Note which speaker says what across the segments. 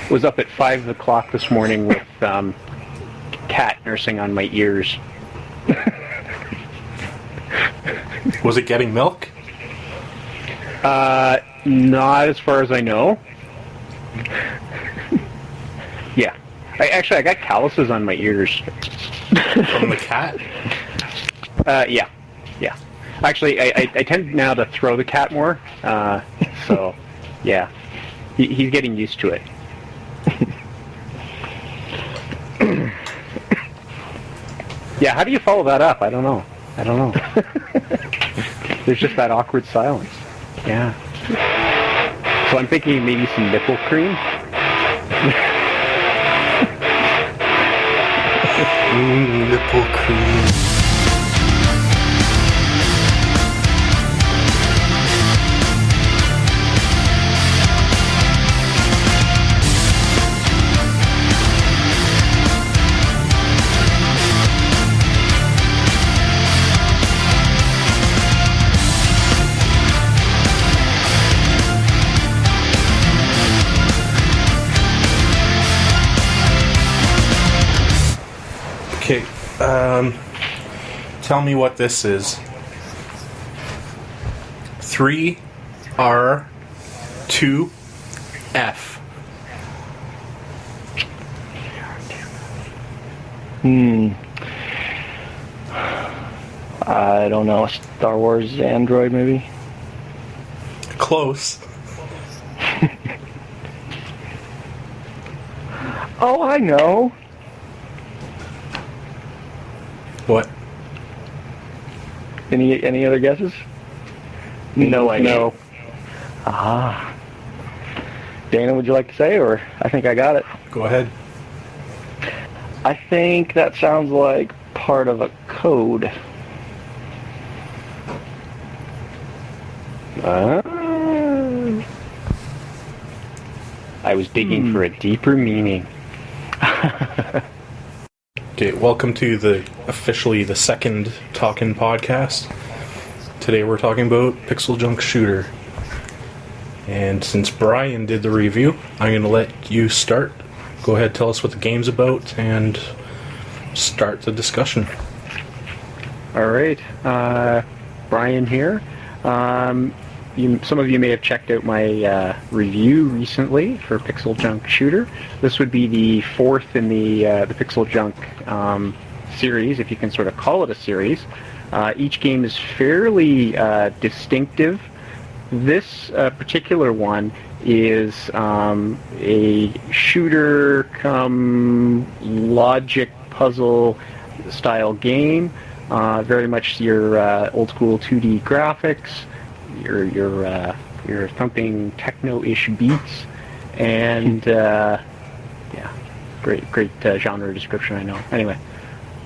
Speaker 1: was up at 5 o'clock this morning with cat nursing on my ears.
Speaker 2: Was it getting milk?
Speaker 1: Not as far as I know. Yeah. I got calluses on my ears.
Speaker 2: From the cat?
Speaker 1: Yeah. Actually, I tend now to throw the cat more, so, yeah. He's getting used to it. Yeah, how do you follow that up? I don't know. There's just that awkward silence. Yeah. So I'm thinking maybe some nipple cream.
Speaker 2: Nipple cream. Okay, tell me what this is. 3R2F.
Speaker 3: I don't know. Star Wars Android, maybe?
Speaker 2: Close.
Speaker 3: Oh, I know.
Speaker 2: What?
Speaker 3: Any other guesses?
Speaker 1: No idea.
Speaker 3: No. Ah. Dana, would you like to say, or I think I got it?
Speaker 2: Go ahead.
Speaker 3: I think that sounds like part of a code.
Speaker 1: I was digging for a deeper meaning.
Speaker 2: Okay, welcome to officially the second Tawkn podcast. Today we're talking about PixelJunk Shooter. And since Brian did the review, I'm going to let you start. Go ahead, tell us what the game's about, and start the discussion.
Speaker 1: All right, Brian here. Some of you may have checked out my review recently for PixelJunk Shooter. This would be the fourth in the PixelJunk series, if you can sort of call it a series. Each game is fairly distinctive. This particular one is a shooter come logic puzzle style game. Very much your old school 2D graphics. Your thumping techno-ish beats, and yeah, great genre description, I know. Anyway,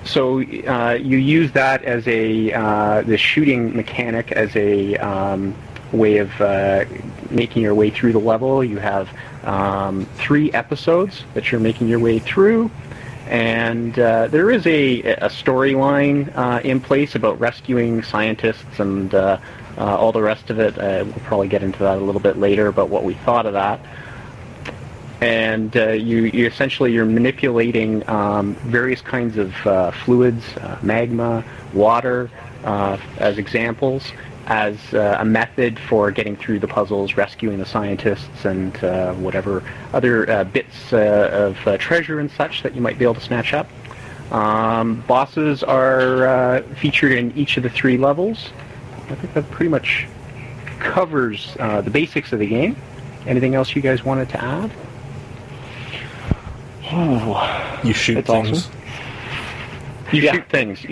Speaker 1: so you use that as the shooting mechanic as a way of making your way through the level. You have 3 episodes that you're making your way through, and there is a storyline in place about rescuing scientists and all the rest of it. We'll probably get into that a little bit later about what we thought of that. And you're manipulating various kinds of fluids, magma, water, as examples, as a method for getting through the puzzles, rescuing the scientists, and whatever other bits of treasure and such that you might be able to snatch up. Bosses are featured in each of the 3 levels. I think that pretty much covers the basics of the game. Anything else you guys wanted to add?
Speaker 2: You shoot things.
Speaker 1: Awesome. You shoot things.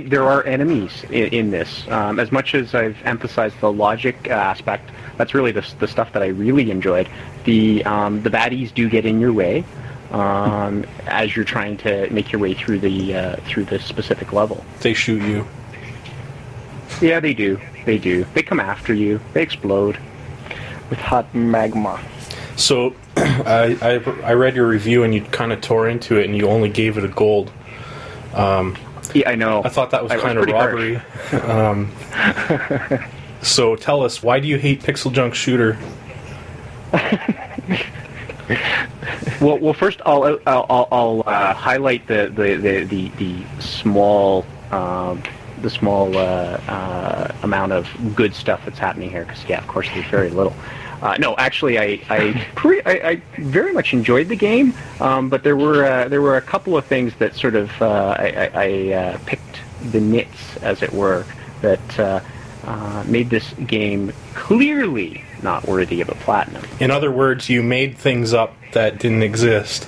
Speaker 1: There are enemies in this. As much as I've emphasized the logic aspect, that's really the stuff that I really enjoyed. The baddies do get in your way as you're trying to make your way through the specific level.
Speaker 2: They shoot you.
Speaker 1: Yeah, they do. They come after you. They explode
Speaker 3: with hot magma.
Speaker 2: So, I read your review and you kind of tore into it and you only gave it a gold.
Speaker 1: Yeah, I know.
Speaker 2: I thought that was kind of robbery. So tell us, why do you hate PixelJunk Shooter?
Speaker 1: Well, first I'll highlight the small amount of good stuff that's happening here, because of course there's very little. No, actually, I very much enjoyed the game, but there were a couple of things that sort of I picked the nits, as it were, that made this game clearly not worthy of a platinum.
Speaker 2: In other words, you made things up that didn't exist.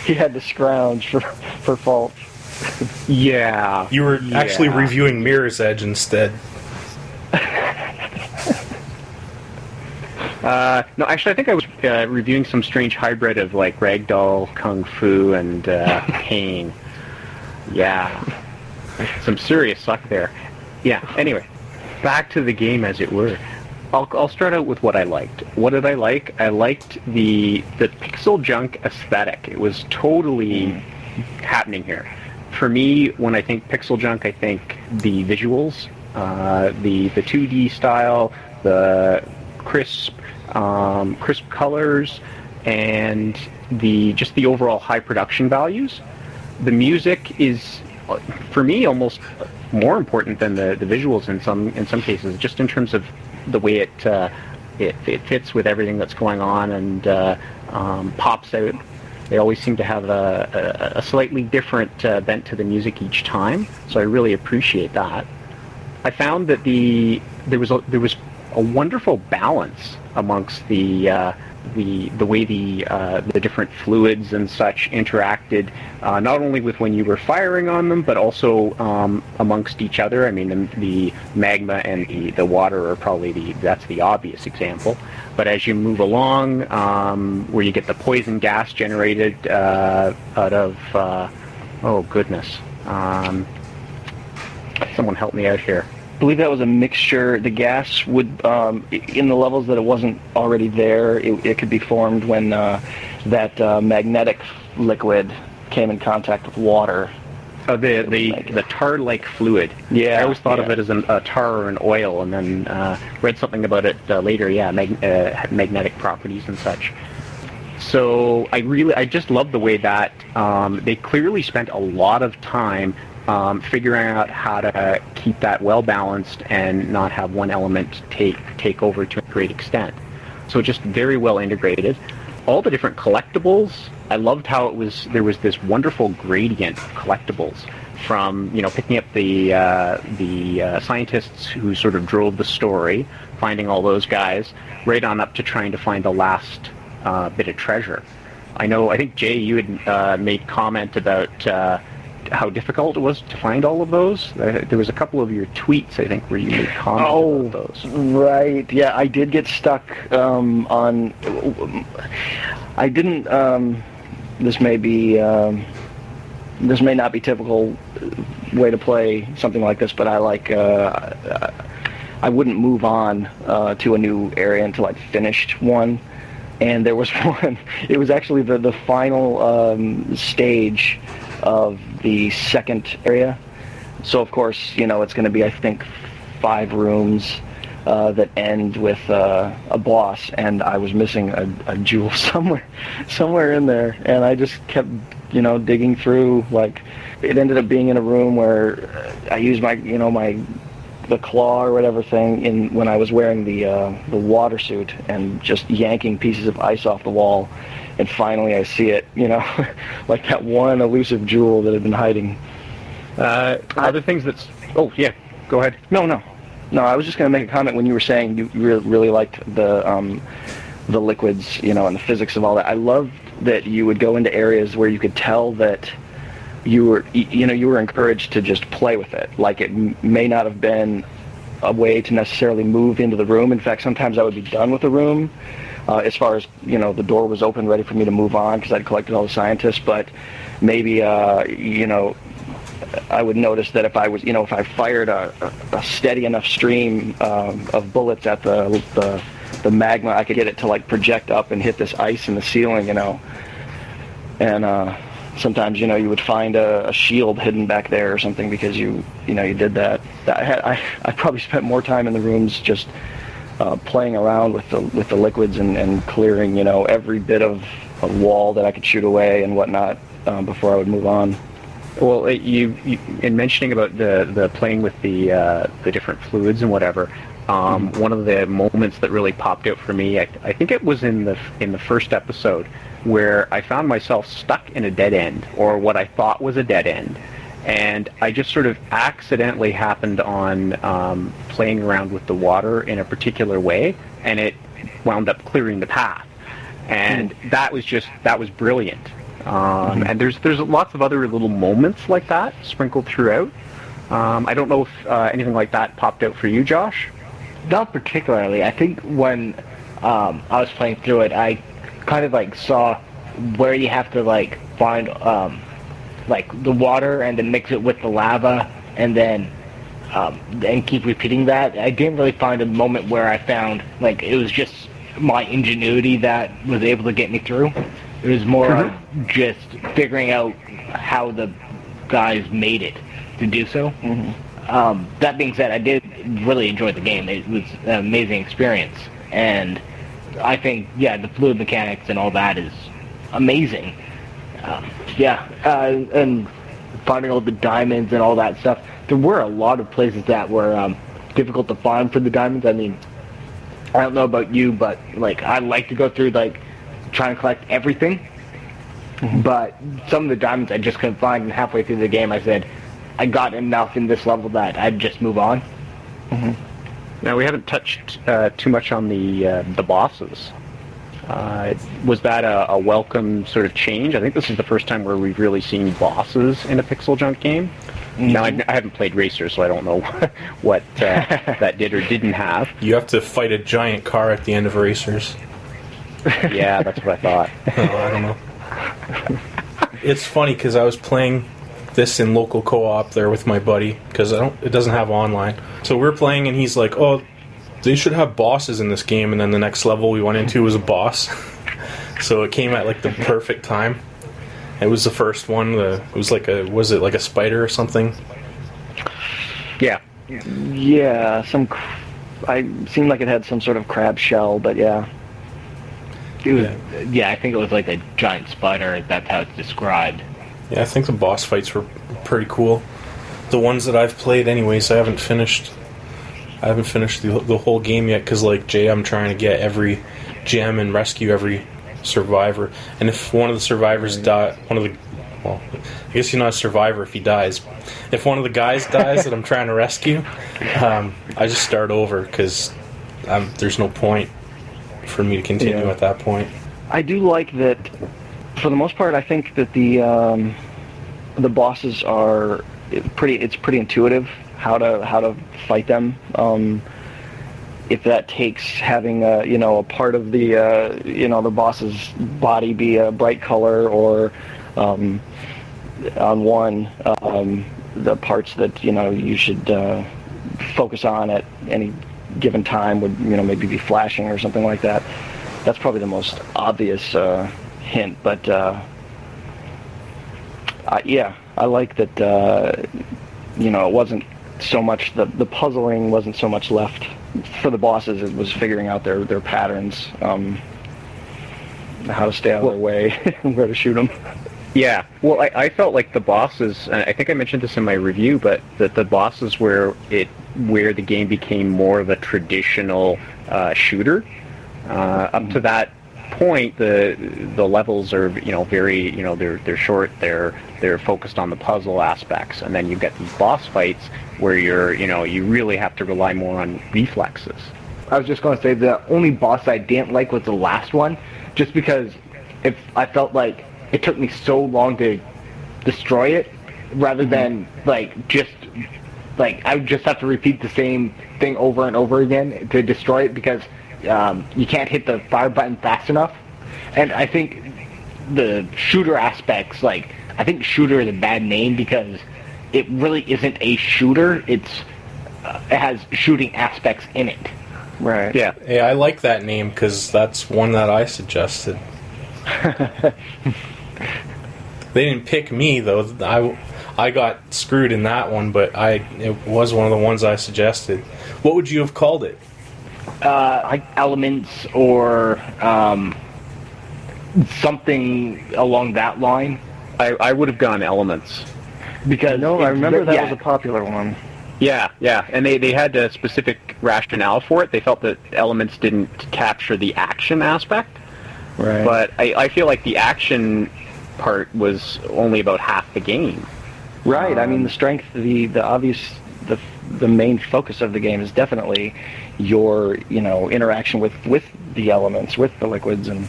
Speaker 3: He had to scrounge for faults.
Speaker 1: Yeah.
Speaker 2: You were actually reviewing Mirror's Edge instead.
Speaker 1: No, actually, I think I was reviewing some strange hybrid of like Ragdoll, Kung Fu, and Pain. Yeah. Some serious suck there. Yeah, anyway. Back to the game, as it were. I'll start out with what I liked. What did I like? I liked the PixelJunk aesthetic. It was totally happening here. For me, when I think PixelJunk, I think the visuals, the 2D style, the crisp colors, and just the overall high production values. The music is, for me, almost more important than the visuals in some cases, just in terms of the way it fits with everything that's going on and pops out. They always seem to have a slightly different bent to the music each time, so I really appreciate that. I found that there was a wonderful balance amongst the way the different fluids and such interacted, not only with when you were firing on them, but also amongst each other. I mean, the magma and the water are probably that's the obvious example. But as you move along, where you get the poison gas generated out of, oh goodness, someone help me out here.
Speaker 3: I believe that was a mixture. The gas would, in the levels that it wasn't already there, it could be formed when that magnetic liquid came in contact with water.
Speaker 1: Oh, the tar-like fluid.
Speaker 3: Yeah.
Speaker 1: I always thought of it as a tar or an oil, and then read something about it later. Yeah, magnetic properties and such. So I just love the way that they clearly spent a lot of time figuring out how to keep that well balanced and not have one element take over to a great extent. So just very well integrated. All the different collectibles, I loved how there was this wonderful gradient of collectibles, from picking up the scientists who sort of drove the story, finding all those guys, right on up to trying to find the last bit of treasure. I think Jay, you had made comment about how difficult it was to find all of those. There was a couple of your tweets, I think, where you made comments about those.
Speaker 3: Right. Yeah, I did get stuck on. I didn't. This may not be typical way to play something like this, but I wouldn't move on to a new area until I'd finished one. And there was one. It was actually the final stage of the second area. So of course, it's going to be, I think, 5 rooms that end with a boss, and I was missing a jewel somewhere in there, and I just kept digging through. Like, it ended up being in a room where I used my the claw or whatever thing when I was wearing the water suit, and just yanking pieces of ice off the wall. And finally I see it, like that one elusive jewel that had been hiding.
Speaker 1: Other things that's... Oh, yeah, go ahead.
Speaker 3: No, I was just going to make a comment when you were saying you really liked the liquids, and the physics of all that. I loved that you would go into areas where you could tell that you were encouraged to just play with it. Like, it may not have been a way to necessarily move into the room. In fact, sometimes I would be done with the room, as far as, the door was open, ready for me to move on, because I'd collected all the scientists. But maybe, I would notice that if I fired a steady enough stream of bullets at the magma, I could get it to project up and hit this ice in the ceiling, and sometimes you would find a shield hidden back there or something, because you did that. I probably spent more time in the rooms just playing around with the liquids and clearing, every bit of a wall that I could shoot away and whatnot before I would move on.
Speaker 1: Well, you in mentioning about the playing with the different fluids and whatever, one of the moments that really popped out for me, I think it was in the first episode, where I found myself stuck in a dead end, or what I thought was a dead end, and I just sort of accidentally happened on playing around with the water in a particular way, and it wound up clearing the path, and that was brilliant. And there's lots of other little moments like that sprinkled throughout. I don't know if anything like that popped out for you, Josh?
Speaker 4: Not particularly. I think when I was playing through it, I kind of saw where you have to find the water and then mix it with the lava and then and keep repeating that. I didn't really find a moment where I found it was just my ingenuity that was able to get me through. It was more of just figuring out how the guys made it to do so. That being said, I did really enjoy the game. It was an amazing experience. And I think, the fluid mechanics and all that is amazing. And finding all the diamonds and all that stuff. There were a lot of places that were difficult to find for the diamonds. I mean, I don't know about you, but I like to go through try and collect everything, but some of the diamonds I just couldn't find, and halfway through the game I said I got enough in this level that I'd just move on.
Speaker 1: Now, we haven't touched too much on the bosses. Was that a welcome sort of change? I think this is the first time where we've really seen bosses in a PixelJunk game. Now, I haven't played Racer, so I don't know what that did or didn't have.
Speaker 2: You have to fight a giant car at the end of Racers.
Speaker 1: Yeah, that's what I thought.
Speaker 2: I don't know. It's funny because I was playing this in local co-op there with my buddy because it doesn't have online. So we're playing and he's like, "Oh, they should have bosses in this game." And then the next level we went into was a boss. So it came at the perfect time. It was the first one. It was was it like a spider or something?
Speaker 1: Yeah.
Speaker 3: Yeah, I seemed like it had some sort of crab shell, but yeah.
Speaker 4: It was, I think it was like a giant spider. That's how it's described.
Speaker 2: Yeah, I think the boss fights were pretty cool. The ones that I've played, anyways, I haven't finished the whole game yet because, Jay, I'm trying to get every gem and rescue every survivor. And if one of the survivors I guess you're not a survivor if he dies. If one of the guys dies that I'm trying to rescue, I just start over because there's no point for me to continue at that point.
Speaker 3: I do like that. For the most part, I think that the bosses are it's pretty intuitive how to fight them. If that takes having a part of the the boss's body be a bright color, or on one the parts that you should focus on at any given time would maybe be flashing or something like that. That's probably the most obvious hint, but I like that it wasn't so much the puzzling wasn't so much left for the bosses. It was figuring out their patterns, how to stay out of their way, where to shoot them.
Speaker 1: Yeah, well, I felt like the bosses, and I think I mentioned this in my review, but that the bosses where the game became more of a traditional shooter. Up to that point, the levels are very they're short, they're focused on the puzzle aspects, and then you get these boss fights where you really have to rely more on reflexes.
Speaker 4: I was just going to say the only boss I didn't like was the last one, just because if I felt like it took me so long to destroy it, rather than I would just have to repeat the same thing over and over again to destroy it because you can't hit the fire button fast enough. And I think the shooter aspects, I think shooter is a bad name because it really isn't a shooter. It has shooting aspects in it.
Speaker 3: Right.
Speaker 1: Yeah.
Speaker 2: Hey, I like that name because that's one that I suggested. They didn't pick me though. I got screwed in that one, but it was one of the ones I suggested. What would you have called it?
Speaker 4: elements or something along that line.
Speaker 1: I would have gone elements.
Speaker 4: Because
Speaker 3: No, I remember that
Speaker 4: yeah.
Speaker 3: was a popular one.
Speaker 1: Yeah, and they had a specific rationale for it. They felt that elements didn't capture the action aspect.
Speaker 3: Right.
Speaker 1: But I feel like the action part was only about half the game.
Speaker 3: Right. I mean, the strength, the obvious, the main focus of the game is definitely your, interaction with the elements, with the liquids and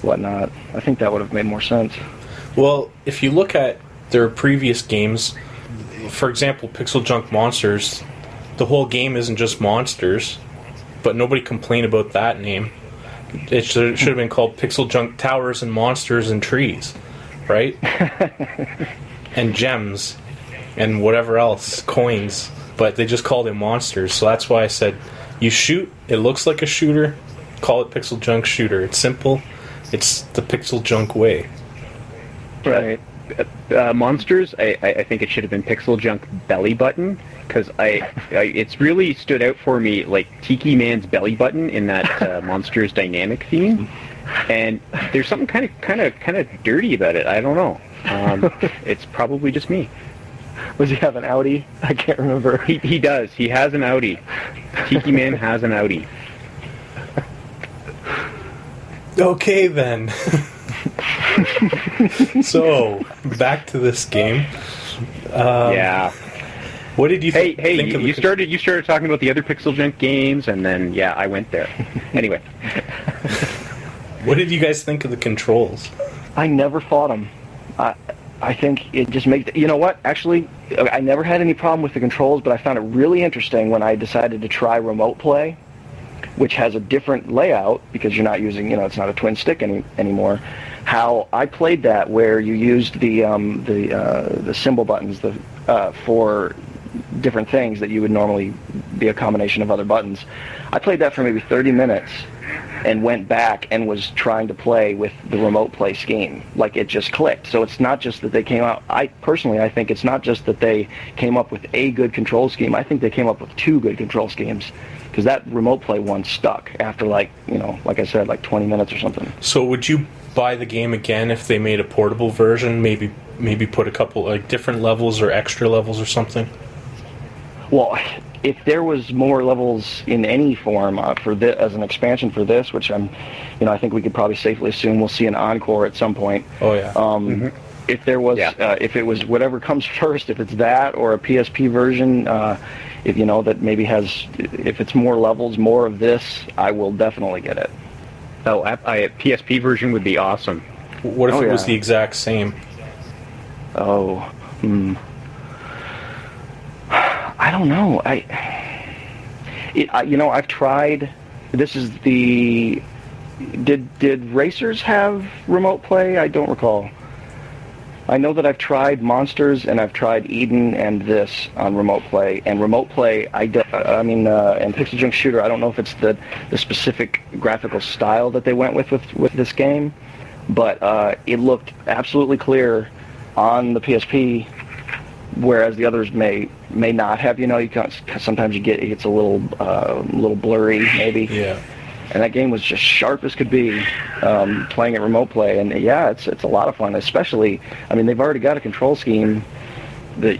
Speaker 3: whatnot. I think that would have made more sense.
Speaker 2: Well, if you look at their previous games, for example, PixelJunk Monsters, the whole game isn't just monsters, but nobody complained about that name. It should have been called PixelJunk Towers and Monsters and Trees, right? And gems and whatever else, coins, but they just called it monsters. So that's why I said, you shoot, it looks like a shooter, call it PixelJunk Shooter. It's simple, it's the PixelJunk way.
Speaker 3: Right.
Speaker 1: Monsters, I think it should have been PixelJunk Belly Button, because it's really stood out for me, like Tiki Man's belly button in that Monsters dynamic theme, and there's something kind of dirty about it. I don't know. It's probably just me.
Speaker 3: Does he have an Audi? I can't remember.
Speaker 1: He does. He has an Audi. Tiki Man has an Audi.
Speaker 2: Okay then. So, back to this game.
Speaker 1: Yeah.
Speaker 2: What did you
Speaker 1: Hey,
Speaker 2: think of
Speaker 1: you started talking about the other PixelJunk games, and then I went there. Anyway.
Speaker 2: What did you guys think of the controls?
Speaker 3: I never fought him. I think it just makes... You know what? Actually, I never had any problem with the controls, but I found it really interesting when I decided to try remote play, which has a different layout because you're not using, it's not a twin stick anymore. How I played that, where you used the symbol buttons for different things that you would normally be a combination of other buttons. I played that for maybe 30 minutes and went back and was trying to play with the remote play scheme. Like, it just clicked. So it's not just that they came out... I think it's not just that they came up with a good control scheme. I think they came up with two good control schemes, because that remote play one stuck after, like I said, like 20 minutes or something.
Speaker 2: So would you buy the game again if they made a portable version? Maybe put a couple like different levels or extra levels or something?
Speaker 3: Well, if there was more levels in any form for this, as an expansion for this, which I think we could probably safely assume we'll see an encore at some point.
Speaker 2: Oh yeah.
Speaker 3: If there was, if it was whatever comes first, if it's that or a PSP version, if that maybe has, if it's more levels, more of this, I will definitely get it.
Speaker 1: Oh, a PSP version would be awesome.
Speaker 2: What if it was the exact same?
Speaker 3: Oh, I don't know. I've tried. This is the. Did Racers have remote play? I don't recall. I know that I've tried Monsters and I've tried Eden and this on remote play. And remote play, and PixelJunk Shooter, I don't know if it's the specific graphical style that they went with this game, but it looked absolutely clear on the PSP, whereas the others may not have. You can't, sometimes it gets a little blurry maybe.
Speaker 2: Yeah.
Speaker 3: And that game was just sharp as could be, playing it remote play, and it's a lot of fun. Especially, they've already got a control scheme that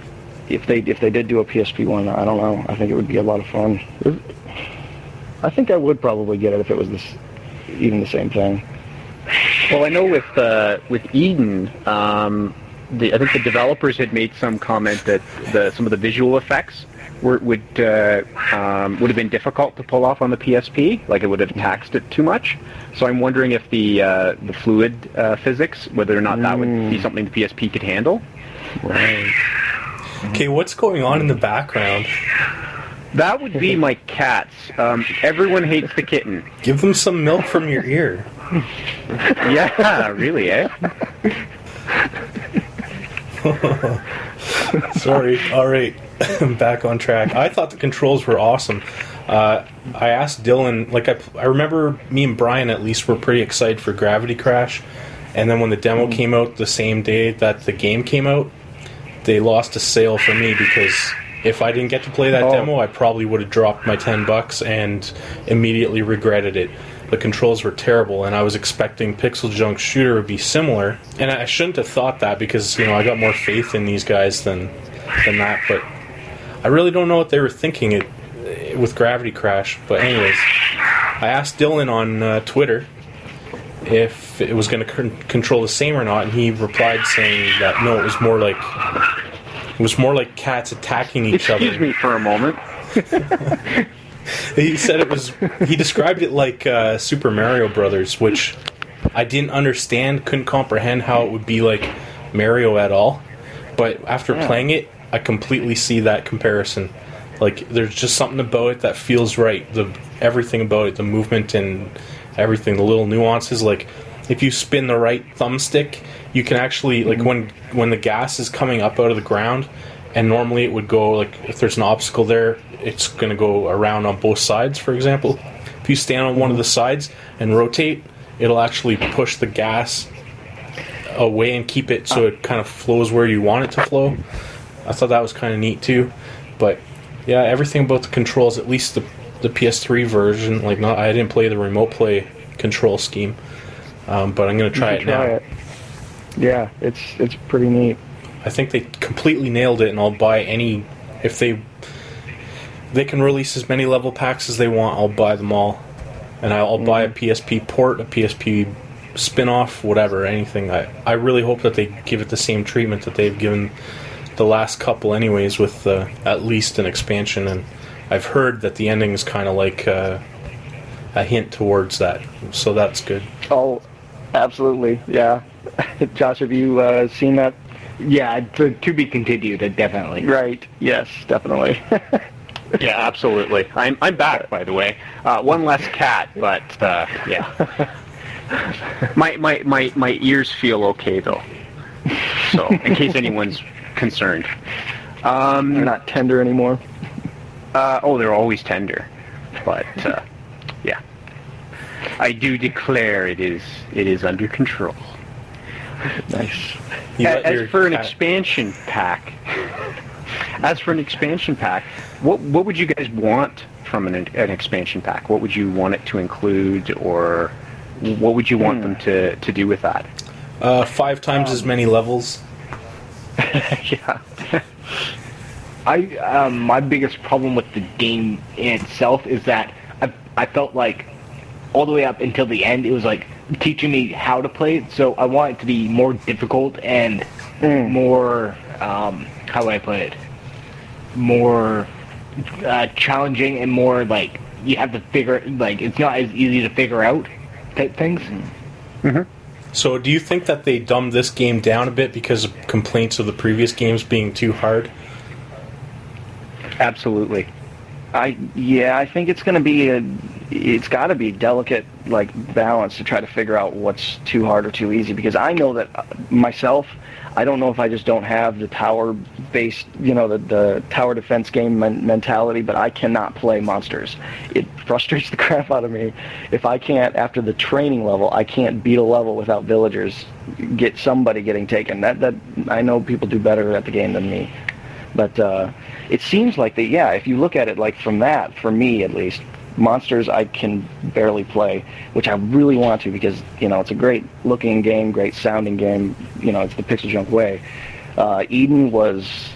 Speaker 3: if they did do a PSP one, I don't know. I think it would be a lot of fun. I think I would probably get it if it was even the same thing.
Speaker 1: Well, I know with Eden, I think the developers had made some comment that some of the visual effects would have been difficult to pull off on the PSP, like it would have taxed it too much. So I'm wondering if the fluid physics, whether or not that would be something the PSP could handle.
Speaker 3: Right.
Speaker 2: Okay, what's going on in the background?
Speaker 1: That would be my cats. Everyone hates the kitten.
Speaker 2: Give them some milk from your ear.
Speaker 1: Yeah, really, eh?
Speaker 2: Sorry. All right. I'm back on track. I thought the controls were awesome. I asked Dylan, I remember me and Brian at least were pretty excited for Gravity Crash, and then when the demo came out the same day that the game came out, they lost a sale for me because if I didn't get to play that
Speaker 3: Oh.
Speaker 2: demo, I probably would have dropped my $10 and immediately regretted it. The controls were terrible, and I was expecting PixelJunk Shooter would be similar. And I shouldn't have thought that because, I got more faith in these guys than that. But I really don't know what they were thinking with Gravity Crash. But anyways, I asked Dylan on Twitter if it was going to control the same or not, and he replied saying that no, it was more like cats attacking each other.
Speaker 1: Excuse me for a moment.
Speaker 2: He said he described it like Super Mario Brothers, which I didn't understand, couldn't comprehend how it would be like Mario at all. But after playing it, I completely see that comparison. Like, there's just something about it that feels right. Everything about it, the movement and everything, the little nuances. Like, if you spin the right thumbstick, you can actually, like, when the gas is coming up out of the ground, and normally it would go, like, if there's an obstacle there, it's going to go around on both sides, for example. If you stand on one of the sides and rotate, it'll actually push the gas away and keep it so it kind of flows where you want it to flow. I thought that was kind of neat, too. But, yeah, everything about the controls, at least the PS3 version, like, I didn't play the remote play control scheme, but I'm going to try it now.
Speaker 3: Yeah, it's pretty neat.
Speaker 2: I think they completely nailed it, and I'll buy any... If they can release as many level packs as they want, I'll buy them all. And I'll buy a PSP port, a PSP spin-off, whatever, anything. I really hope that they give it the same treatment that they've given the last couple anyways, with at least an expansion. And I've heard that the ending is kind of like a hint towards that, so that's good.
Speaker 3: Oh, absolutely, yeah. Josh, have you seen that?
Speaker 4: Yeah, to be continued, definitely.
Speaker 3: Right, yes, definitely.
Speaker 1: Yeah, absolutely. I'm back, by the way. One less cat, but yeah. My ears feel okay though. So, in case anyone's concerned,
Speaker 3: They're not tender anymore.
Speaker 1: they're always tender, but yeah. I do declare it is under control.
Speaker 3: Nice.
Speaker 1: As for an expansion pack, what would you guys want from an expansion pack? What would you want it to include, or what would you want them to do with that?
Speaker 2: 5 times as many levels.
Speaker 1: Yeah.
Speaker 4: My biggest problem with the game in itself is that I felt like all the way up until the end, it was like teaching me how to play it. So I want it to be more difficult and more, how would I put it? More challenging and more like you have to figure, like it's not as easy to figure out type things.
Speaker 1: Mm-hmm.
Speaker 2: So do you think that they dumbed this game down a bit because of complaints of the previous games being too hard?
Speaker 1: Absolutely.
Speaker 3: I think it's going to be it's got to be delicate, like, balance to try to figure out what's too hard or too easy, because I know that myself, I don't know if I just don't have the tower-based, the tower defense game mentality, but I cannot play monsters. It frustrates the crap out of me if I can't, after the training level, I can't beat a level without villagers, get somebody getting taken. That I know people do better at the game than me. But it seems like if you look at it like from that, for me at least, monsters I can barely play, which I really want to, because it's a great looking game, great sounding game. It's the PixelJunk way. Eden was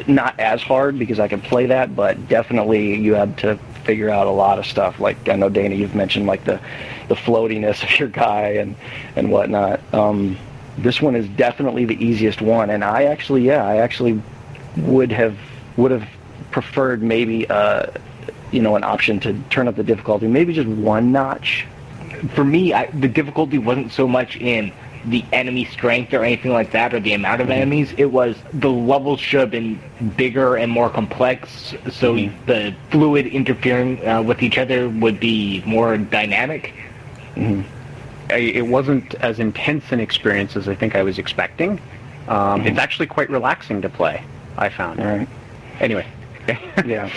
Speaker 3: not as hard because I could play that, but definitely you had to figure out a lot of stuff. Like, I know, Dana, you've mentioned like the floatiness of your guy and whatnot. This one is definitely the easiest one, and I actually would have preferred maybe an option to turn up the difficulty, maybe just one notch.
Speaker 4: For me, the difficulty wasn't so much in the enemy strength or anything like that, or the amount of enemies. It was the levels should have been bigger and more complex, so the fluid interfering with each other would be more dynamic.
Speaker 1: Mm-hmm. It wasn't as intense an experience as I think I was expecting. It's actually quite relaxing to play, I found.
Speaker 3: All right.
Speaker 1: Anyway.
Speaker 3: Yeah.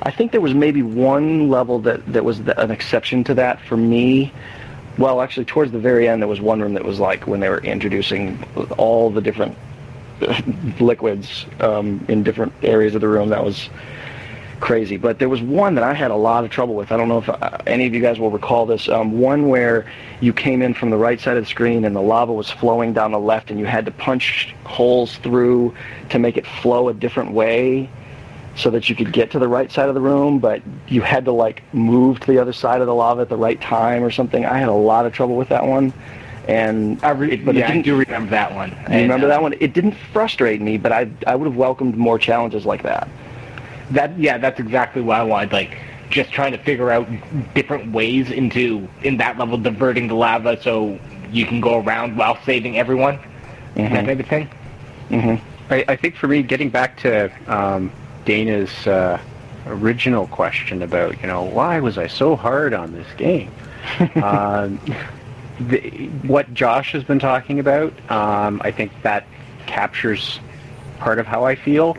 Speaker 3: I think there was maybe one level that was an exception to that for me. Well, actually, towards the very end, there was one room that was like when they were introducing all the different liquids in different areas of the room. That was crazy. But there was one that I had a lot of trouble with. I don't know if any of you guys will recall this. One where you came in from the right side of the screen and the lava was flowing down the left, and you had to punch holes through to make it flow a different way so that you could get to the right side of the room, but you had to like move to the other side of the lava at the right time or something. I had a lot of trouble with that one. And
Speaker 4: I do remember that one.
Speaker 3: You remember that one? It didn't frustrate me, but I would have welcomed more challenges like that.
Speaker 4: That's exactly what I wanted. Like, just trying to figure out different ways in that level, diverting the lava so you can go around while saving everyone.
Speaker 3: Mm-hmm.
Speaker 4: That type of thing.
Speaker 3: Mm-hmm.
Speaker 1: I think for me, getting back to Dana's original question about, why was I so hard on this game? What Josh has been talking about, I think that captures part of how I feel.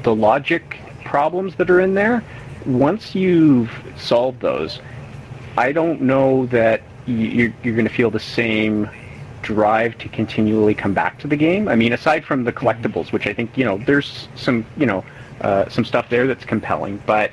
Speaker 1: The logic problems that are in there, once you've solved those, I don't know that you're going to feel the same drive to continually come back to the game. I mean, aside from the collectibles, which I think, there's some stuff there that's compelling, but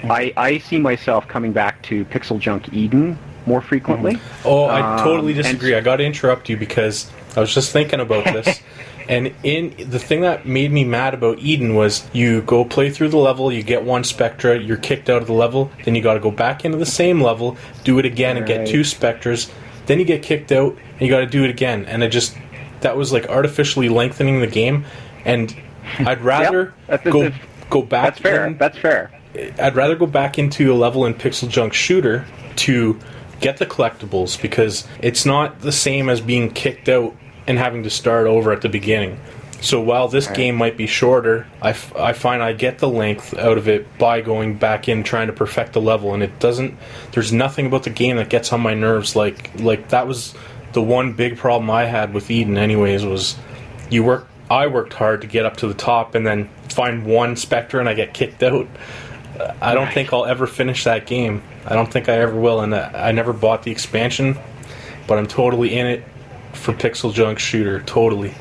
Speaker 1: I see myself coming back to PixelJunk Eden more frequently.
Speaker 2: Oh, I totally disagree. I got to interrupt you because I was just thinking about this. And the thing that made me mad about Eden was you go play through the level, you get one Spectra, you're kicked out of the level, then you got to go back into the same level, do it again, and get two Spectras, then you get kicked out, and you got to do it again. And that was like artificially lengthening the game. And I'd rather go back.
Speaker 1: That's fair.
Speaker 2: I'd rather go back into a level in PixelJunk Shooter to get the collectibles, because it's not the same as being kicked out and having to start over at the beginning. So while this game might be shorter, I find I get the length out of it by going back in trying to perfect the level, and there's nothing about the game that gets on my nerves. Like that was the one big problem I had with Eden anyways, was I worked hard to get up to the top and then find one Spectre and I get kicked out. I don't think I'll ever finish that game. I don't think I ever will, and I never bought the expansion, but I'm totally in it for PixelJunk Shooter, totally.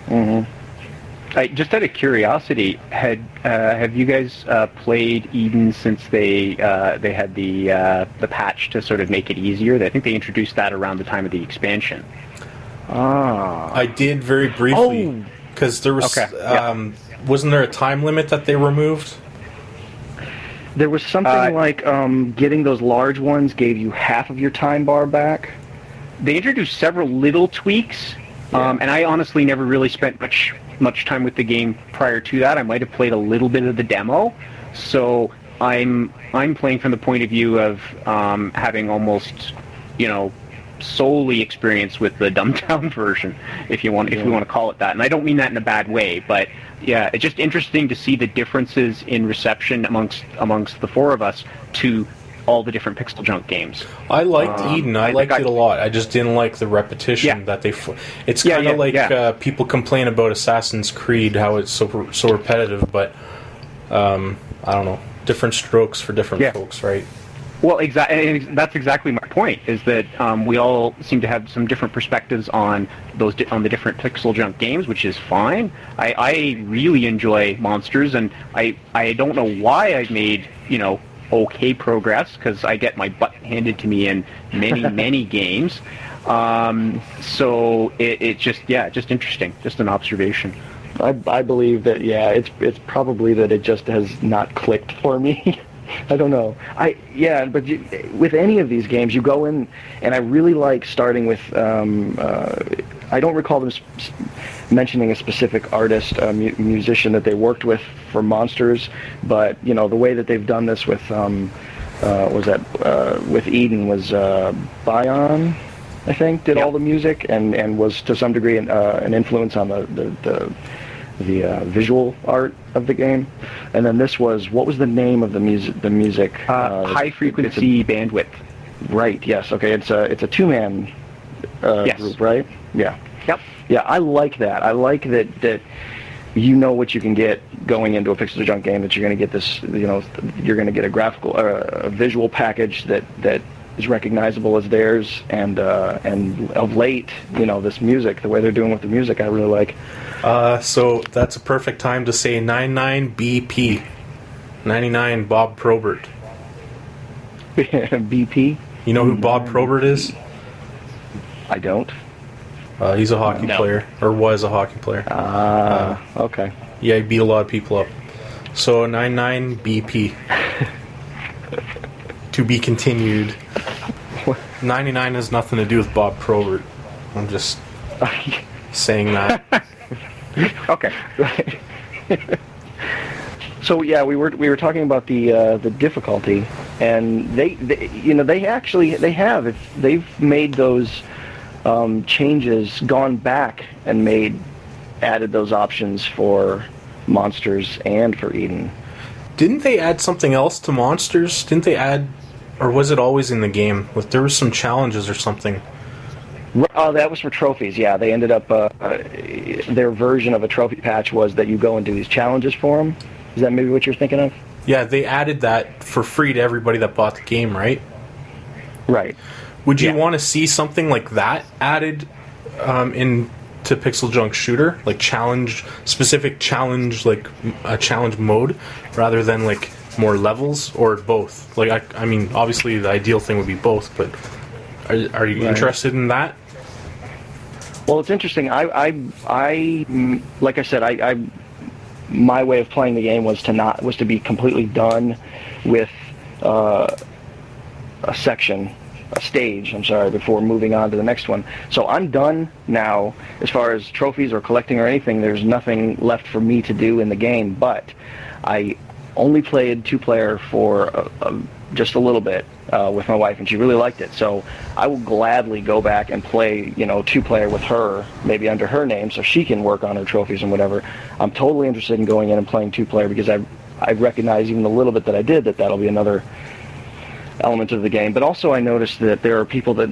Speaker 1: Mm-hmm. Just out of curiosity, have you guys played Eden since they had the patch to sort of make it easier? I think they introduced that around the time of the expansion.
Speaker 2: I did very briefly, because there was wasn't there a time limit that they removed?
Speaker 3: There was something like getting those large ones gave you half of your time bar back.
Speaker 1: They introduced several little tweaks, and I honestly never really spent much time with the game prior to that. I might have played a little bit of the demo, so I'm playing from the point of view of having almost, solely experience with the dumbed down version, if we want to call it that. And I don't mean that in a bad way, but yeah, it's just interesting to see the differences in reception amongst the four of us to all the different PixelJunk games.
Speaker 2: I liked Eden. I liked it a lot. I just didn't like the repetition that they. It's kind of like people complain about Assassin's Creed, how it's so repetitive, but I don't know. Different strokes for different folks, right?
Speaker 1: Well, exactly. That's exactly my point. Is that we all seem to have some different perspectives on the different PixelJunk games, which is fine. I really enjoy Monsters, and I don't know why I've made okay progress, because I get my butt handed to me in many games. So it's just interesting, just an observation.
Speaker 3: I believe that it's probably that it just has not clicked for me. I don't know. But with any of these games, you go in, and I really like starting with. I don't recall them mentioning a specific artist, musician that they worked with for Monsters, but the way that they've done this with with Eden was Bion, I think, did all the music and was to some degree an influence on the visual art of the game. And then this was, what was the name of the music?
Speaker 1: High frequency bandwidth.
Speaker 3: Right. Yes. Okay. It's a two-man group, right? Yeah.
Speaker 1: Yep.
Speaker 3: Yeah. I like that. I like that what you can get going into a PixelJunk game, that you're going to get this, you're going to get a graphical, a visual package that is recognizable as theirs, and of late, this music, the way they're doing with the music, I really like.
Speaker 2: So that's a perfect time to say 99 BP. 99 Bob Probert.
Speaker 3: BP?
Speaker 2: You know who Bob Probert is?
Speaker 3: I don't.
Speaker 2: He's a hockey player, or was a hockey player.
Speaker 3: Okay.
Speaker 2: Yeah, he beat a lot of people up. So 99 BP. To be continued. 99 has nothing to do with Bob Probert. I'm just saying that.
Speaker 3: Okay. So yeah, we were talking about the difficulty, and they've made those changes, gone back and added those options for monsters and for Eden.
Speaker 2: Didn't they add something else to monsters? Didn't they add, or was it always in the game? There was some challenges or something.
Speaker 3: That was for trophies, yeah. They ended up, their version of a trophy patch was that you go and do these challenges for them. Is that maybe what you're thinking of?
Speaker 2: Yeah, they added that for free to everybody that bought the game, right?
Speaker 3: Right.
Speaker 2: Would you want to see something like that added into PixelJunk Shooter? Like specific challenge, like a challenge mode, rather than like more levels, or both? Like, I mean, obviously the ideal thing would be both, but are you interested in that?
Speaker 3: Well, it's interesting. I like I said, my way of playing the game was to be completely done with a stage, before moving on to the next one. So I'm done now as far as trophies or collecting or anything. There's nothing left for me to do in the game, but I only played 2-player for just a little bit with my wife, and she really liked it. So I will gladly go back and play, 2-player with her, maybe under her name, so she can work on her trophies and whatever. I'm totally interested in going in and playing 2-player because I recognize even the little bit that I did that'll be another element of the game. But also I noticed that there are people that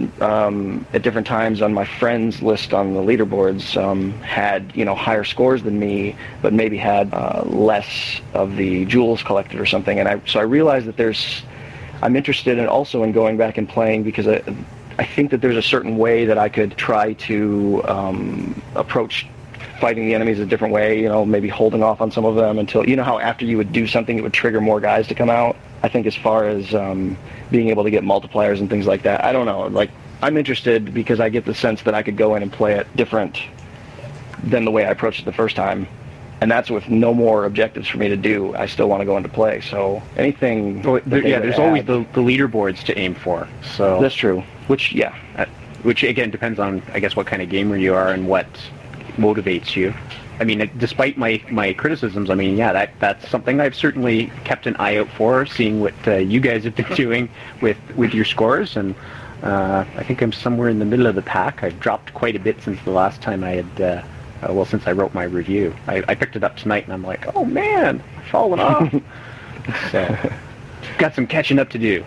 Speaker 3: at different times on my friends list on the leaderboards had higher scores than me, but maybe had less of the jewels collected or something. And so I realized that I'm interested in going back and playing, because I think that there's a certain way that I could try to approach fighting the enemies a different way, maybe holding off on some of them until, how after you would do something it would trigger more guys to come out. I think as far as being able to get multipliers and things like that, I don't know. Like, I'm interested because I get the sense that I could go in and play it different than the way I approached it the first time. And that's with no more objectives for me to do. I still want to go into play. So anything...
Speaker 1: there's always the leaderboards to aim for. So
Speaker 3: that's true. Which
Speaker 1: again depends on, I guess, what kind of gamer you are and what motivates you. I mean, despite my criticisms, I mean, yeah, that's something I've certainly kept an eye out for, seeing what you guys have been doing with your scores, and I think I'm somewhere in the middle of the pack. I've dropped quite a bit since the last time I had, since I wrote my review. I picked it up tonight, and I'm like, oh man, I've fallen off. So, got some catching up to do.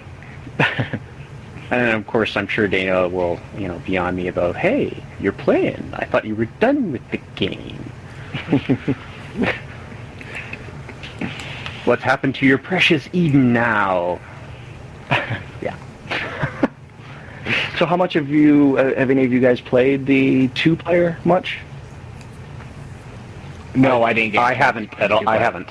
Speaker 1: And of course, I'm sure Dana will, be on me about, hey, you're playing. I thought you were done with the game. What's happened to your precious Eden now? Yeah.
Speaker 3: So how much have any of you guys played the 2-player much?
Speaker 4: No, I didn't get
Speaker 1: I haven't at all. I haven't.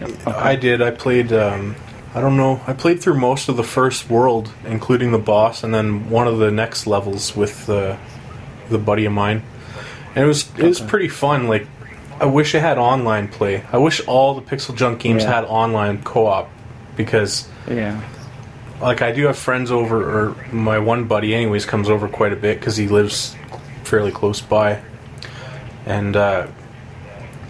Speaker 2: Okay. I did. I played, I don't know, I played through most of the first world, including the boss, and then one of the next levels with the buddy of mine. And it was pretty fun. Like, I wish it had online play. I wish all the PixelJunk games had online co-op, because like, I do have friends over, or my one buddy anyways comes over quite a bit because he lives fairly close by, and it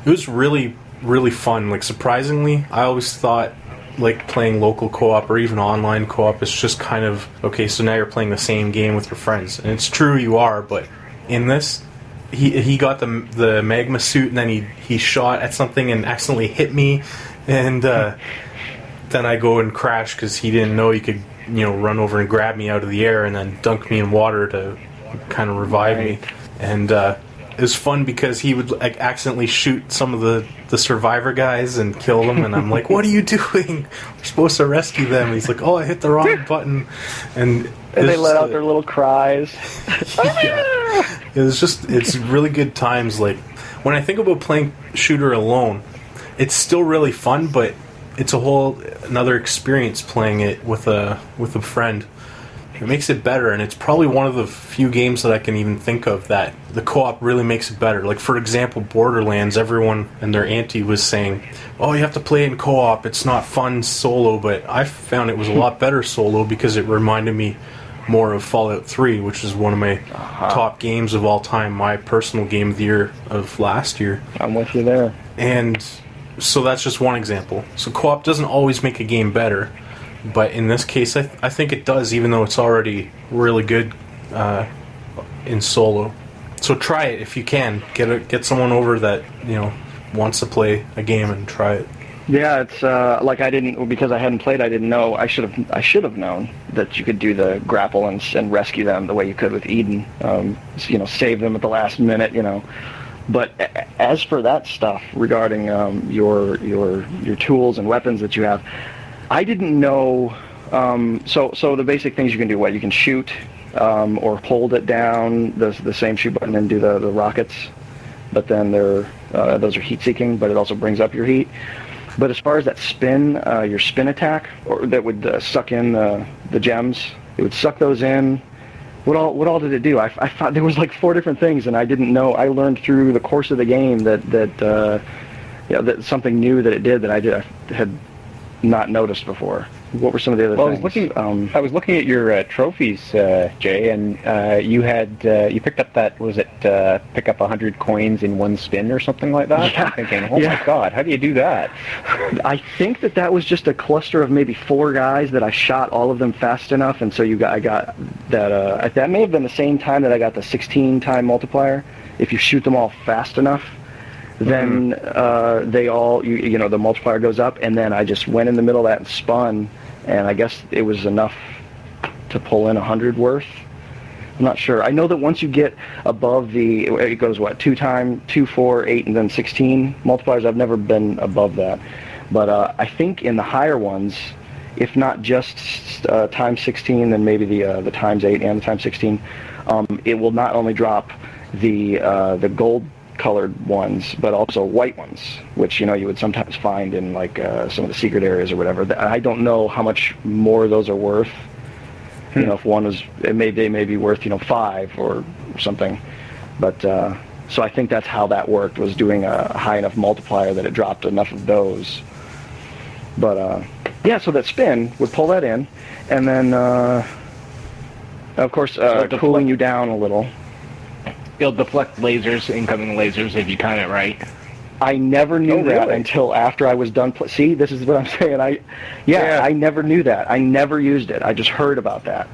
Speaker 2: was really, really fun. Like, surprisingly, I always thought like playing local co-op or even online co-op is just kind of, okay, so now you're playing the same game with your friends, and it's true you are, but in this, he got the magma suit, and then he shot at something and accidentally hit me, and then I go and crash because he didn't know he could run over and grab me out of the air and then dunk me in water to kind of revive me. And was fun because he would like accidentally shoot some of the survivor guys and kill them, and I'm like, "What are you doing? We're supposed to rescue them." And he's like, "Oh, I hit the wrong button," and
Speaker 3: they let out their little cries.
Speaker 2: Yeah. It's really good times. Like when I think about playing shooter alone, it's still really fun, but it's a whole another experience playing it with a friend. It makes it better, and it's probably one of the few games that I can even think of that the co-op really makes it better. Like, for example, Borderlands, everyone and their auntie was saying, "Oh, you have to play it in co-op, it's not fun solo," but I found it was a lot better solo because it reminded me more of Fallout 3, which is one of my top games of all time, my personal game of the year of last year.
Speaker 3: I'm with you there.
Speaker 2: And so that's just one example. So co-op doesn't always make a game better, but in this case, I think it does, even though it's already really good in solo. So try it if you can. Get someone over that wants to play a game and try it.
Speaker 3: Yeah, it's like because I hadn't played. I didn't know. I should have known that you could do the grapple and rescue them the way you could with Eden. Save them at the last minute. But as for that stuff regarding your tools and weapons that you have, I didn't know. So the basic things you can do: what you can shoot, or hold it down, the same shoot button, and do the rockets. But then those are heat-seeking, but it also brings up your heat. But as far as that spin, your spin attack, or that would suck in the gems, it would suck those in. What all did it do? I thought there was like 4 different things, and I didn't know. I learned through the course of the game that something new that it did that I had not noticed before. What were some of the other things?
Speaker 1: I was looking at your trophies, Jay, and you picked up that, pick up 100 coins in one spin or something like that?
Speaker 3: Yeah.
Speaker 1: I'm thinking, my God, how do you do that?
Speaker 3: I think that was just a cluster of maybe 4 guys that I shot all of them fast enough, and so I got that. That may have been the same time that I got the 16-time multiplier. If you shoot them all fast enough, then they all, the multiplier goes up, and then I just went in the middle of that and spun, and I guess it was enough to pull in 100 worth. I'm not sure. I know that once you get above it goes 2, 4, 8, and then 16 multipliers. I've never been above that, but I think in the higher ones, if not just times 16, then maybe the times 8 and the times 16, it will not only drop the gold colored ones, but also white ones, which you would sometimes find in like some of the secret areas or whatever. I don't know how much more those are worth. If one was, they may be worth 5 or something. But so I think that's how that worked, was doing a high enough multiplier that it dropped enough of those. But so that spin would pull that in, and then of course cooling you down a little.
Speaker 4: It'll deflect lasers, incoming lasers, if you time it right.
Speaker 3: I never knew that until after I was done. See, this is what I'm saying. I never knew that. I never used it. I just heard about that.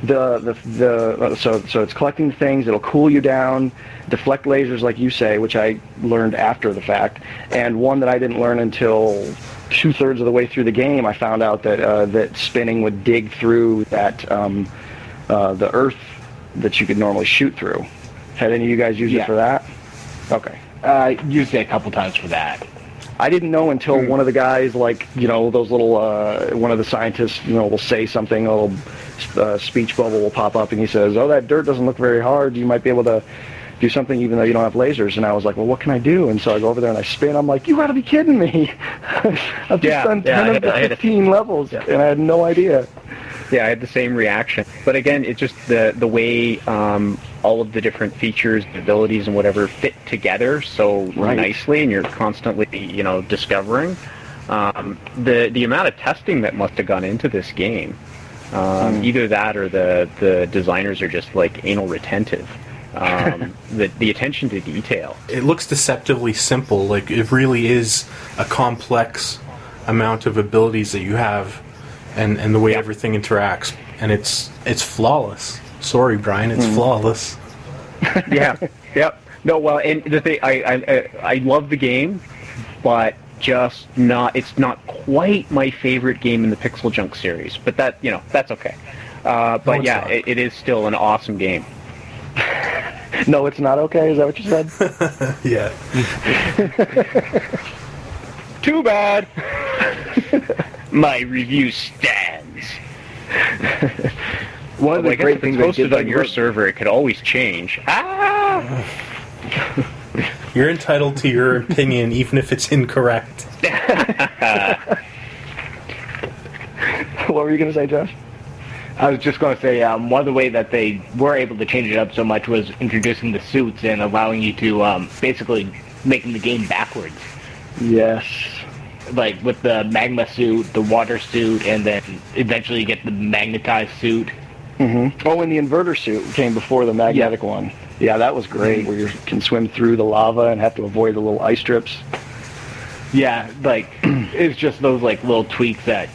Speaker 3: So it's collecting things. It'll cool you down, deflect lasers, like you say, which I learned after the fact. And one that I didn't learn until 2/3 of the way through the game, I found out that spinning would dig through that the earth that you could normally shoot through. Had any of you guys used it for that? Okay.
Speaker 4: Used it a couple times for that.
Speaker 3: I didn't know until one of the guys, those little, one of the scientists, will say something, a little speech bubble will pop up, and he says, "Oh, that dirt doesn't look very hard. You might be able to do something even though you don't have lasers." And I was like, "Well, what can I do?" And so I go over there and I spin. I'm like, "You got to be kidding me." I've just done 10 of the 15 levels, and I had no idea.
Speaker 1: Yeah, I had the same reaction. But again, it's just the way all of the different features, abilities, and whatever fit together so nicely, and you're constantly, discovering. The amount of testing that must have gone into this game, either that or the designers are just like anal retentive. The attention to detail.
Speaker 2: It looks deceptively simple. Like, it really is a complex amount of abilities that you have. And the way everything interacts, and it's flawless. Sorry, Brian, it's flawless.
Speaker 1: Yeah, yep. No, well, and the thing, I love the game, but it's not quite my favorite game in the PixelJunk series. But that's okay. But it is still an awesome game.
Speaker 3: No, it's not okay. Is that what you said?
Speaker 2: Yeah.
Speaker 1: Too bad. My review stands.
Speaker 3: One of the great things they
Speaker 1: posted
Speaker 3: did
Speaker 1: on your server, it could always change. Ah!
Speaker 2: You're entitled to your opinion, even if it's incorrect.
Speaker 3: What were you going to say, Josh?
Speaker 4: I was just going to say, one of the ways that they were able to change it up so much was introducing the suits and allowing you to basically making the game backwards.
Speaker 3: Yes.
Speaker 4: Like with the magma suit, the water suit, and then eventually you get the magnetized suit.
Speaker 3: Mm-hmm. Oh, and the inverter suit came before the magnetic one. Yeah, that was great, where you can swim through the lava and have to avoid the little ice strips.
Speaker 4: Yeah, like, it's just those, like, little tweaks that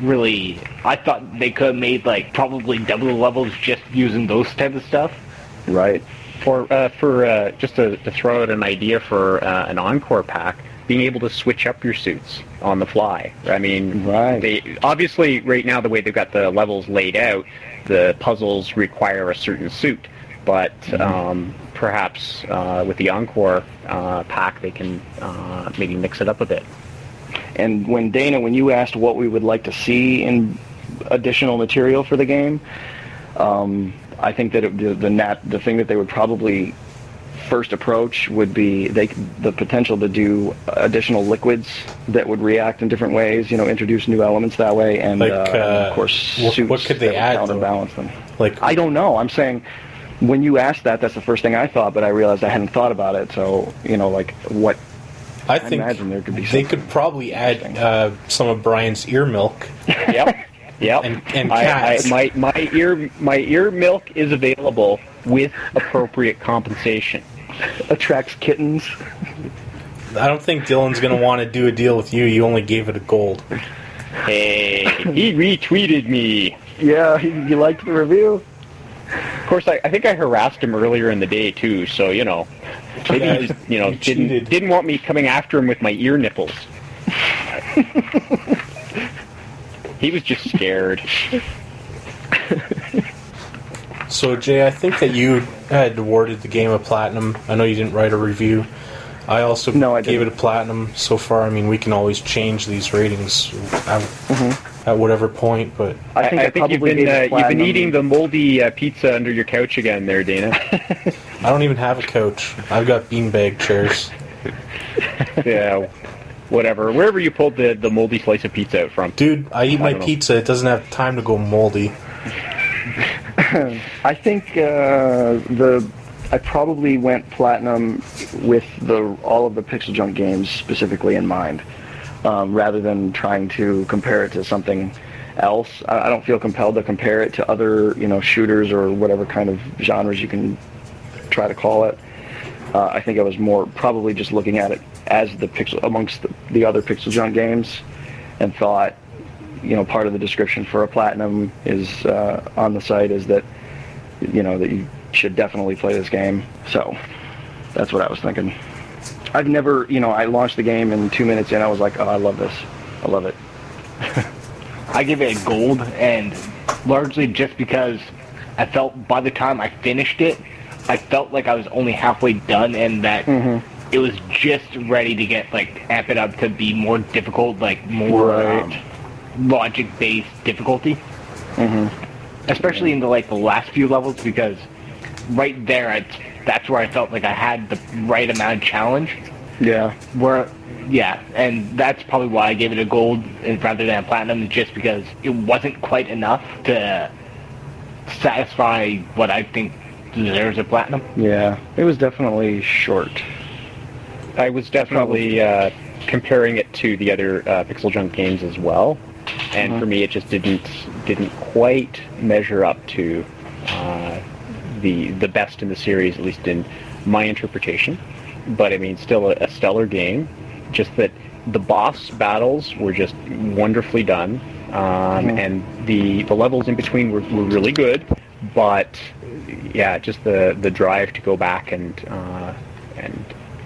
Speaker 4: really, I thought they could have made, like, probably double the levels just using those type of stuff.
Speaker 3: Right.
Speaker 1: For just to throw out an idea for an Encore pack, being able to switch up your suits on the fly. I mean,
Speaker 3: Right.
Speaker 1: They obviously, right now, the way they've got the levels laid out, the puzzles require a certain suit. But perhaps with the Encore pack, they can maybe mix it up a bit.
Speaker 3: And when you asked what we would like to see in additional material for the game, I think that the thing that they would probably first approach would be the potential to do additional liquids that would react in different ways. Introduce new elements that way, and of course, suits
Speaker 2: what could they
Speaker 3: that would
Speaker 2: add?
Speaker 3: counterbalance them.
Speaker 2: Like,
Speaker 3: I don't know. I'm saying. When you asked that's the first thing I thought, but I realized I hadn't thought about it. So, like what?
Speaker 2: I think
Speaker 3: imagine there could be
Speaker 2: they could probably add some of Brian's ear milk.
Speaker 1: Yep.
Speaker 2: And cats.
Speaker 1: My ear milk is available with appropriate compensation.
Speaker 3: Attracts kittens.
Speaker 2: I don't think Dylan's going to want to do a deal with you. You only gave it a gold.
Speaker 1: Hey, he retweeted me.
Speaker 3: Yeah, you liked the review?
Speaker 1: Of course, I think I harassed him earlier in the day too. So maybe he just didn't want me coming after him with my ear nipples. He was just scared.
Speaker 2: So Jay, I think that you had awarded the game a platinum. I know you didn't write a review. I also gave it a platinum so far. I mean, we can always change these ratings at whatever point, but
Speaker 1: I think you've been eating the moldy pizza under your couch again there, Dana.
Speaker 2: I don't even have a couch. I've got beanbag chairs.
Speaker 1: Yeah, whatever. Wherever you pulled the moldy slice of pizza out from.
Speaker 2: Dude, I eat my pizza. It doesn't have time to go moldy.
Speaker 3: I think I probably went platinum with all of the PixelJunk games specifically in mind, rather than trying to compare it to something else. I don't feel compelled to compare it to other, shooters or whatever kind of genres you can try to call it. I think I was more probably just looking at it as amongst the other PixelJunk games, and thought, part of the description for a platinum is on the site is that, that you should definitely play this game. So that's what I was thinking. I've never, I launched the game and 2 minutes in I was like, oh, I love this. I love it.
Speaker 4: I give it a gold, and largely just because I felt by the time I finished it, I felt like I was only halfway done, and that it was just ready to get, amp it up to be more difficult, more logic-based difficulty. Especially in the last few levels, because right there, that's where I felt like I had the right amount of challenge.
Speaker 3: Yeah.
Speaker 4: And that's probably why I gave it a gold rather than a platinum, just because it wasn't quite enough to satisfy what I think deserves a platinum.
Speaker 3: Yeah, it was definitely short.
Speaker 1: I was definitely comparing it to the other PixelJunk games as well, and for me, it just didn't quite measure up to the best in the series, at least in my interpretation. But I mean, still a stellar game. Just that the boss battles were just wonderfully done, and the levels in between were really good. But yeah, just the drive to go back and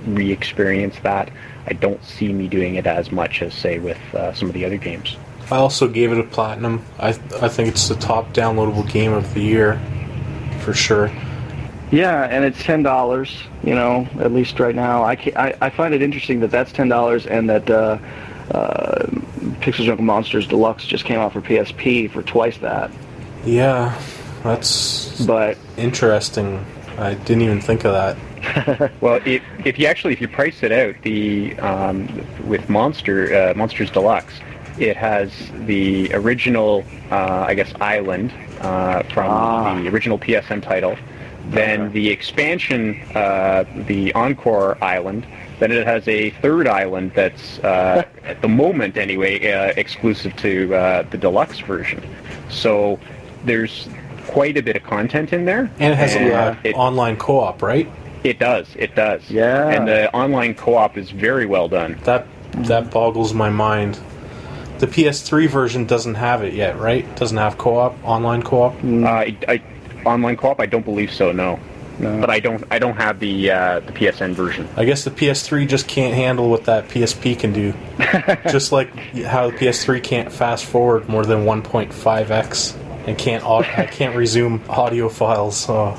Speaker 1: re-experience that. I don't see me doing it as much as, say, with some of the other games.
Speaker 2: I also gave it a platinum. I think it's the top downloadable game of the year, for sure.
Speaker 3: Yeah, and it's $10. You know, at least right now. I find it interesting that that's $10 and that PixelJunk Monsters Deluxe just came out for PSP for twice that.
Speaker 2: Yeah, that's
Speaker 3: But
Speaker 2: interesting. I didn't even think of that.
Speaker 1: Well, if you price it out, with Monsters Deluxe, it has the original, island from the original PSN title, then the expansion, the Encore Island, then it has a third island that's, at the moment anyway, exclusive to the Deluxe version. So there's quite a bit of content in there.
Speaker 2: And it has online co-op, right?
Speaker 1: It does.
Speaker 3: yeah,
Speaker 1: And the online co-op is very well done.
Speaker 2: That boggles my mind. The PS3 version doesn't have it yet, right? Doesn't have co-op, online co-op.
Speaker 1: Online co-op, I don't believe so. No. But I don't have the PSN version.
Speaker 2: I guess the PS3 just can't handle what that PSP can do. Just like how the PS3 can't fast forward more than 1.5x and can't resume audio files. Oh,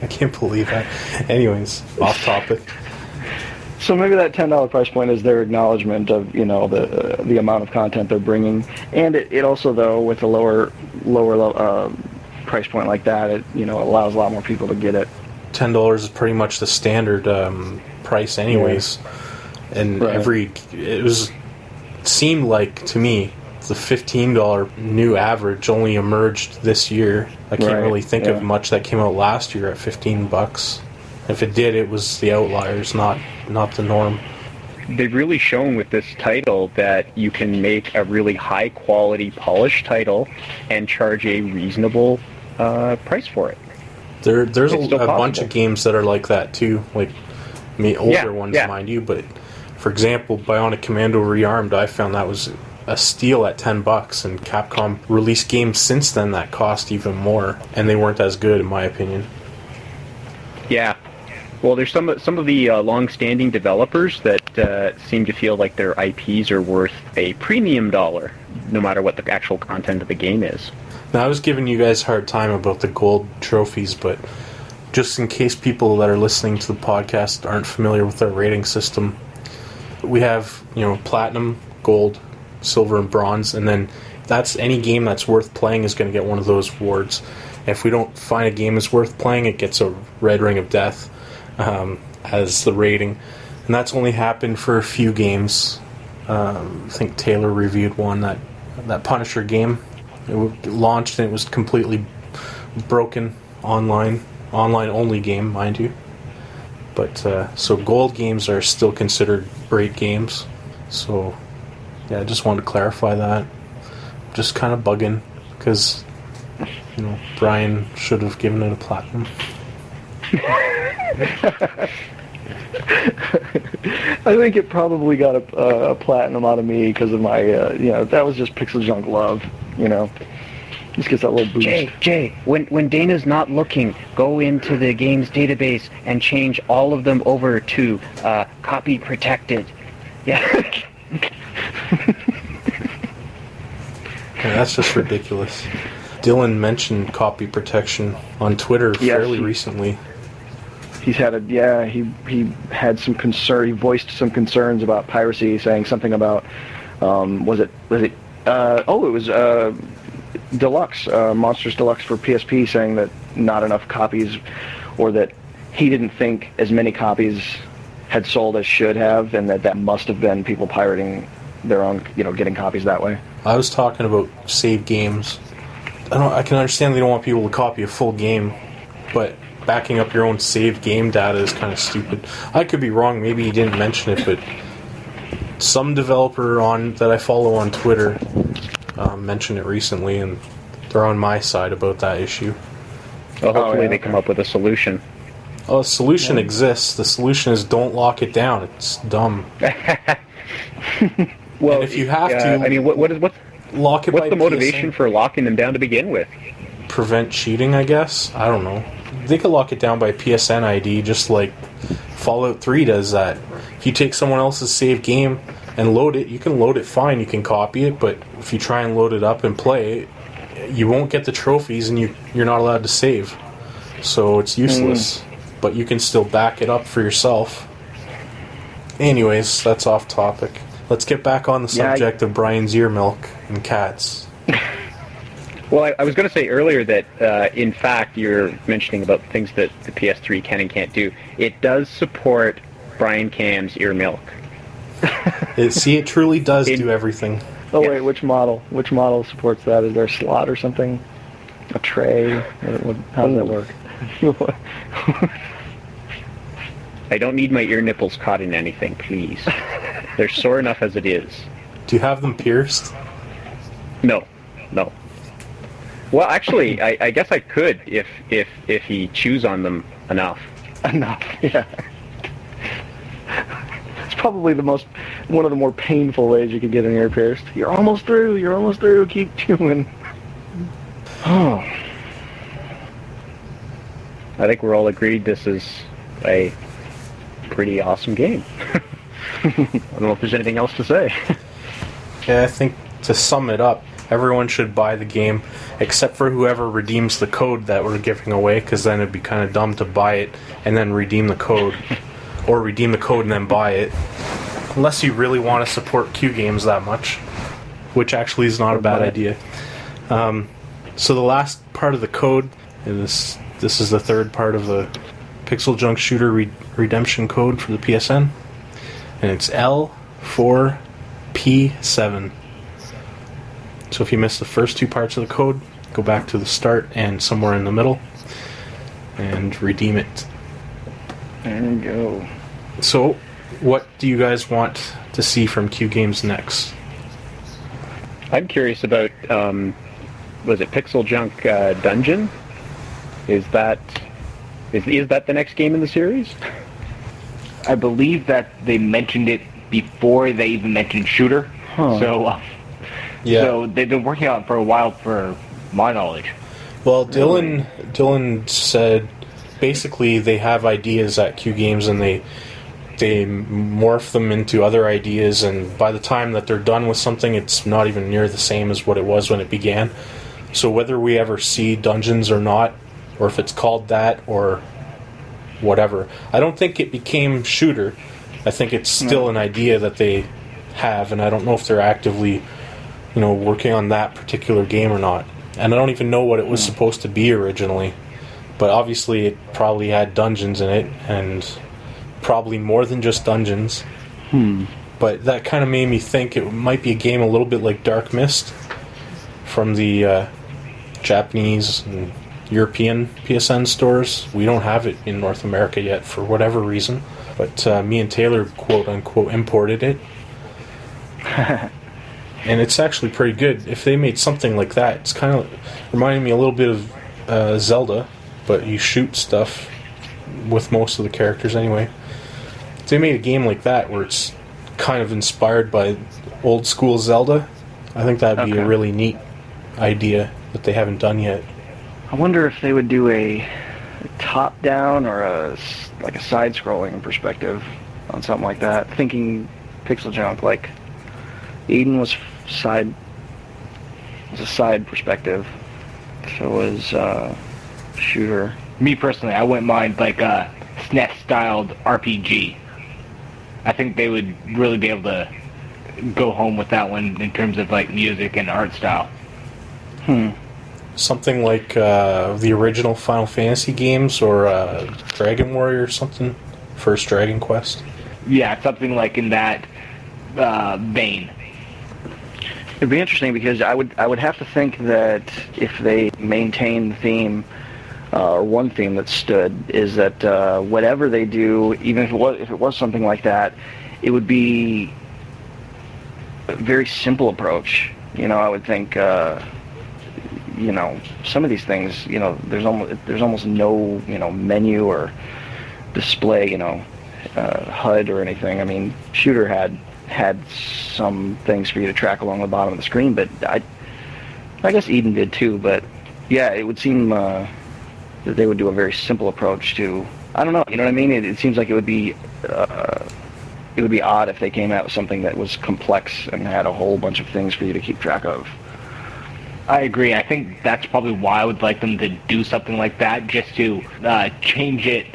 Speaker 2: I can't believe that. Anyways, off topic.
Speaker 3: So maybe that $10 price point is their acknowledgement of, you know, the amount of content they're bringing, and it also, though, with a lower price point like that, it, you know, allows a lot more people to get it.
Speaker 2: $10 is pretty much the standard price, anyways. Yeah. And
Speaker 3: right.
Speaker 2: it seemed like to me the $15 new average only emerged this year. I can't really think of much that came out last year at $15. If it did, it was the outliers, not the norm.
Speaker 1: They've really shown with this title that you can make a really high quality polished title and charge a reasonable price for it.
Speaker 2: There's a bunch of games that are like that too, like older ones, mind you. But for example, Bionic Commando Rearmed, I found that was a steal at $10, and Capcom released games since then that cost even more, and they weren't as good in my opinion.
Speaker 1: Yeah. Well, there's some of the long-standing developers that seem to feel like their IPs are worth a premium dollar, no matter what the actual content of the game is.
Speaker 2: Now, I was giving you guys a hard time about the gold trophies, but just in case people that are listening to the podcast aren't familiar with our rating system, we have, platinum, gold, silver, and bronze, and then that's any game that's worth playing is going to get one of those awards. If we don't find a game is worth playing, it gets a red ring of death as the rating. And that's only happened for a few games. I think Taylor reviewed one, that Punisher game. It launched and it was completely broken online only game, mind you. But so gold games are still considered great games. So yeah, I just wanted to clarify that. Just kind of bugging because Brian should have given it a platinum.
Speaker 3: I think it probably got a platinum out of me because of my, that was just PixelJunk love, Just gets that little boost.
Speaker 1: Jay, when Dana's not looking, go into the game's database and change all of them over to copy protected. Yeah.
Speaker 2: Yeah, that's just ridiculous. Dylan mentioned copy protection on Twitter fairly recently.
Speaker 3: He had some concern. He voiced some concerns about piracy, saying something about it was Deluxe, Monsters Deluxe for PSP, saying that not enough copies, or that he didn't think as many copies had sold as should have, and that must have been people pirating their own, getting copies that way.
Speaker 2: I was talking about save games. I can understand they don't want people to copy a full game, but backing up your own saved game data is kind of stupid. I could be wrong. Maybe he didn't mention it, but some developer that I follow on Twitter mentioned it recently, and they're on my side about that issue.
Speaker 1: Well, hopefully they come up with a solution.
Speaker 2: Oh, a solution exists. The solution is don't lock it down. It's dumb.
Speaker 1: Well,
Speaker 2: and if you have to,
Speaker 1: I mean, what's
Speaker 2: lock it.
Speaker 1: What's the motivation for locking them down to begin with?
Speaker 2: Prevent cheating, I guess. I don't know. They could lock it down by PSN ID, just like Fallout 3 does that. If you take someone else's saved game and load it, you can load it fine, you can copy it, but if you try and load it up and play it, you won't get the trophies and you're not allowed to save. so it's useless. But you can still back it up for yourself. Anyways, that's off topic. Let's get back on the subject of Brian's ear milk and cats.
Speaker 1: Well, I was going to say earlier that, in fact, you're mentioning about things that the PS3 can and can't do. It does support Brian Cam's ear milk.
Speaker 2: It truly does do everything.
Speaker 3: Oh wait, which model? Which model supports that? Is there a slot or something? A tray? How does that work?
Speaker 1: I don't need my ear nipples caught in anything, please. They're sore enough as it is.
Speaker 2: Do you have them pierced?
Speaker 1: No. Well, actually, I guess I could if he chews on them enough.
Speaker 3: Enough, yeah. It's probably one of the more painful ways you could get an ear pierced. You're almost through, keep chewing. Oh.
Speaker 1: I think we're all agreed this is a pretty awesome game. I don't know if there's anything else to say.
Speaker 2: Yeah, I think to sum it up, everyone should buy the game, except for whoever redeems the code that we're giving away, because then it'd be kind of dumb to buy it and then redeem the code, or redeem the code and then buy it, unless you really want to support Q Games that much, which actually is not a bad idea. So the last part of the code, and this is the third part of the PixelJunk Shooter redemption code for the PSN, and it's L4P7. So if you missed the first two parts of the code, go back to the start and somewhere in the middle and redeem it.
Speaker 3: There we go.
Speaker 2: So, what do you guys want to see from Q Games next?
Speaker 1: I'm curious about, was it PixelJunk Dungeon? Is that the next game in the series?
Speaker 4: I believe that they mentioned it before they even mentioned Shooter.
Speaker 3: Huh.
Speaker 4: So they've been working on it for a while, for my knowledge.
Speaker 2: Well, Dylan said basically they have ideas at Q Games and they morph them into other ideas, and by the time that they're done with something, it's not even near the same as what it was when it began. So whether we ever see Dungeons or not, or if it's called that or whatever, I don't think it became Shooter. I think it's still an idea that they have, and I don't know if they're actively working on that particular game or not. And I don't even know what it was supposed to be originally. But obviously it probably had dungeons in it, and probably more than just dungeons. But that kind of made me think it might be a game a little bit like Dark Mist from the Japanese and European PSN stores. We don't have it in North America yet for whatever reason. But me and Taylor, quote-unquote, imported it. And it's actually pretty good. If they made something like that, it's kind of reminding me a little bit of Zelda, but you shoot stuff with most of the characters anyway. If they made a game like that where it's kind of inspired by old school Zelda, I think that'd be a really neat idea that they haven't done yet.
Speaker 3: I wonder if they would do a top-down or a side-scrolling perspective on something like that. Thinking PixelJunk, like Eden was a side perspective. So was Shooter.
Speaker 4: Me personally, I wouldn't mind like a SNES-styled RPG. I think they would really be able to go home with that one in terms of like music and art style.
Speaker 2: Something like the original Final Fantasy games, or Dragon Warrior or something. First Dragon Quest.
Speaker 4: Yeah, something like in that vein.
Speaker 3: It'd be interesting because I would have to think that if they maintain the theme, or one theme that stood, is that whatever they do, even if it was something like that, it would be a very simple approach. I would think some of these things, there's almost no menu or display, HUD or anything. I mean, Shooter had some things for you to track along the bottom of the screen, but I guess Eden did too. But yeah, it would seem that they would do a very simple approach to. I don't know. You know what I mean? It seems like it would be odd if they came out with something that was complex and had a whole bunch of things for you to keep track of.
Speaker 4: I agree. I think that's probably why I would like them to do something like that, just to change it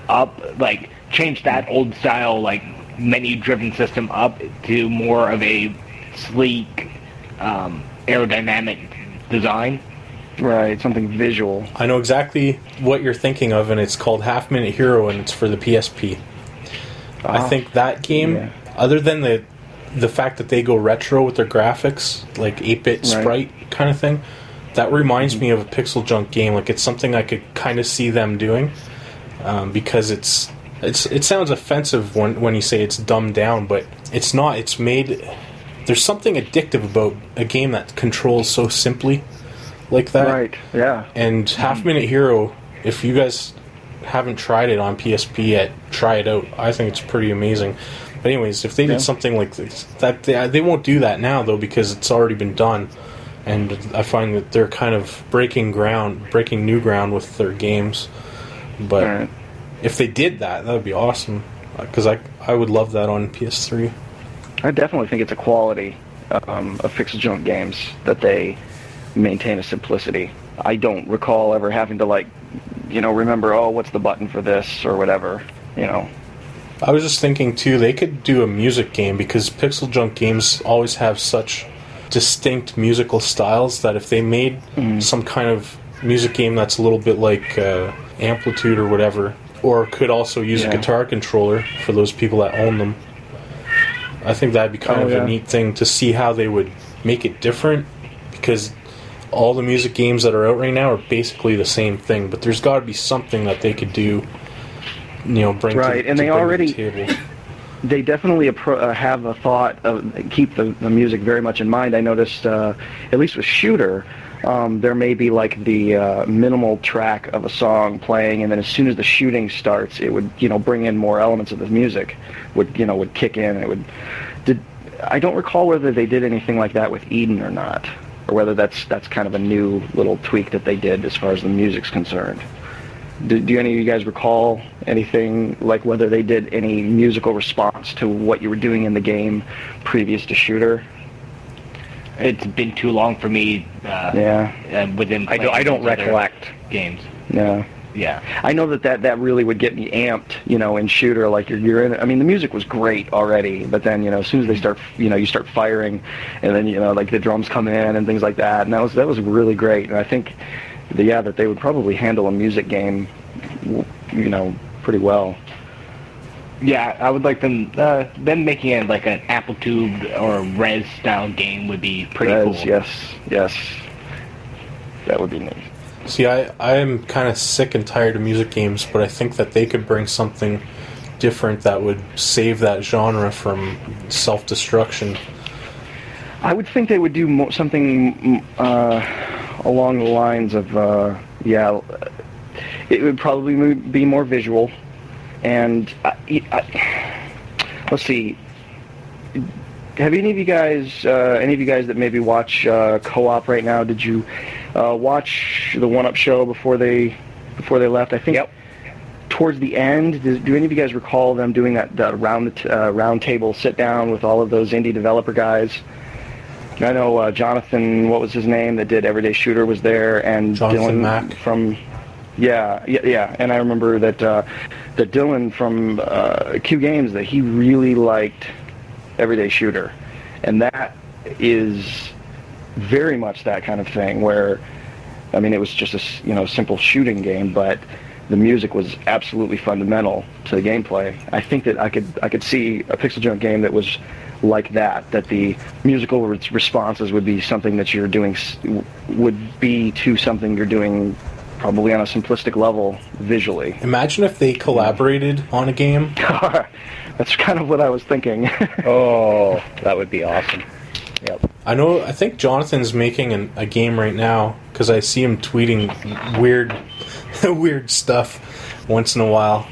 Speaker 4: up, like change that old style like menu-driven system up to more of a sleek, aerodynamic design.
Speaker 3: Right, something visual.
Speaker 2: I know exactly what you're thinking of, and it's called Half Minute Hero, and it's for the PSP. I think that game, other than the fact that they go retro with their graphics, like 8-bit sprite kind of thing, that reminds me of a PixelJunk game. Like, it's something I could kind of see them doing, because it sounds offensive when you say it's dumbed down, but it's not. It's made... There's something addictive about a game that controls so simply like that.
Speaker 3: Right, yeah.
Speaker 2: And Half Minute Hero, if you guys haven't tried it on PSP yet, try it out. I think it's pretty amazing. But anyways, if they did something like this, that they won't do that now, though, because it's already been done. And I find that they're kind of breaking new ground with their games. But if they did that would be awesome. Because I would love that on PS3.
Speaker 3: I definitely think it's a quality of PixelJunk games that they maintain a simplicity. I don't recall ever having to, like, remember, what's the button for this or whatever,
Speaker 2: I was just thinking, too, they could do a music game, because PixelJunk games always have such distinct musical styles that if they made some kind of music game that's a little bit like Amplitude or whatever, or could also use a guitar controller for those people that own them, I think that'd be kind of a neat thing to see how they would make it different, because all the music games that are out right now are basically the same thing, but there's got to be something that they could do, bring to,
Speaker 3: and they already
Speaker 2: the table.
Speaker 3: They definitely have a thought of keep the music very much in mind. I noticed, at least with Shooter, there may be like the minimal track of a song playing, and then as soon as the shooting starts, it would bring in more elements of the music, would kick in. I don't recall whether they did anything like that with Eden or not, or whether that's kind of a new little tweak that they did as far as the music's concerned. Do any of you guys recall anything, like whether they did any musical response to what you were doing in the game previous to Shooter?
Speaker 4: It's been too long for me. Within
Speaker 3: I don't recollect
Speaker 4: games.
Speaker 3: Yeah.
Speaker 4: Yeah.
Speaker 3: I know that really would get me amped, in Shooter. Like you're in. I mean, the music was great already, but then as soon as they start, you start firing, and then like the drums come in and things like that, and that was really great. And I think, that they would probably handle a music game, pretty well.
Speaker 4: Yeah, I would like them making it like an Amplitude or Res style game would be pretty cool.
Speaker 3: Yes, that would be neat.
Speaker 2: See, I am kind of sick and tired of music games, but I think that they could bring something different that would save that genre from self-destruction.
Speaker 3: I would think they would do something along the lines of, it would probably be more visual. And let's see. Have any of you guys that maybe watch Co-op right now? Did you watch the One Up show before they left? I think towards the end. Do any of you guys recall them doing that round table sit down with all of those indie developer guys? I know Jonathan, what was his name, that did Everyday Shooter was there, and
Speaker 2: Jonathan
Speaker 3: Dylan
Speaker 2: Mack.
Speaker 3: from. Yeah, and I remember that Dylan from Q Games, that he really liked Everyday Shooter, and that is very much that kind of thing where, I mean, it was just a simple shooting game, but the music was absolutely fundamental to the gameplay. I think that I could see a PixelJunk game that was like that the musical responses would be something that you're doing, would be to something you're doing probably on a simplistic level visually.
Speaker 2: Imagine if they collaborated on a game.
Speaker 3: That's kind of what I was thinking.
Speaker 1: Oh, that would be awesome. Yep.
Speaker 2: I think Jonathan's making a game right now, because I see him tweeting weird stuff once in a while.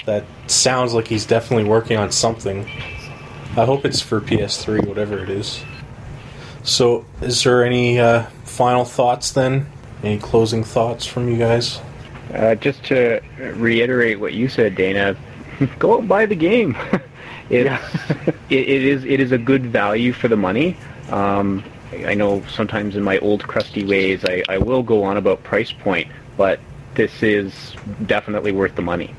Speaker 2: That sounds like he's definitely working on something. I hope it's for PS3, whatever it is. So, is there any final thoughts then? Any closing thoughts from you guys?
Speaker 1: Just to reiterate what you said, Dana, go out and buy the game. It is a good value for the money, and I know sometimes in my old crusty ways I will go on about price point, but this is definitely worth the money.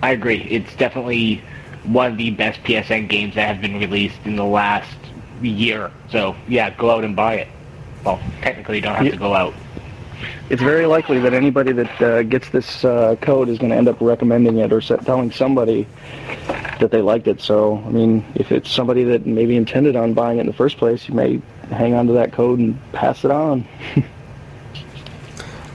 Speaker 4: I agree. It's definitely one of the best PSN games that have been released in the last year. So, yeah, go out and buy it. Well, technically you don't have to go out.
Speaker 3: It's very likely that anybody that gets this code is going to end up recommending it or telling somebody that they liked it. So, I mean, if it's somebody that maybe intended on buying it in the first place, you may hang on to that code and pass it on.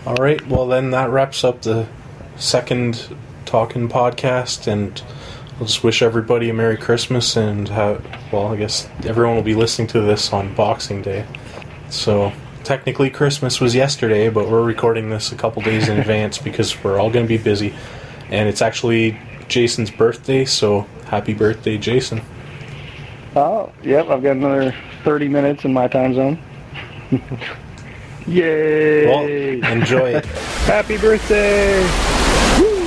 Speaker 2: All right, well then that wraps up the second Tawkn podcast, and I'll just wish everybody a Merry Christmas, and I guess everyone will be listening to this on Boxing Day. So technically Christmas was yesterday, but we're recording this a couple days in advance because we're all going to be busy, and it's actually Jason's birthday, so happy birthday, Jason.
Speaker 3: Oh, yep, I've got another 30 minutes in my time zone. Yay!
Speaker 2: Well, enjoy it.
Speaker 3: Happy birthday! Woo!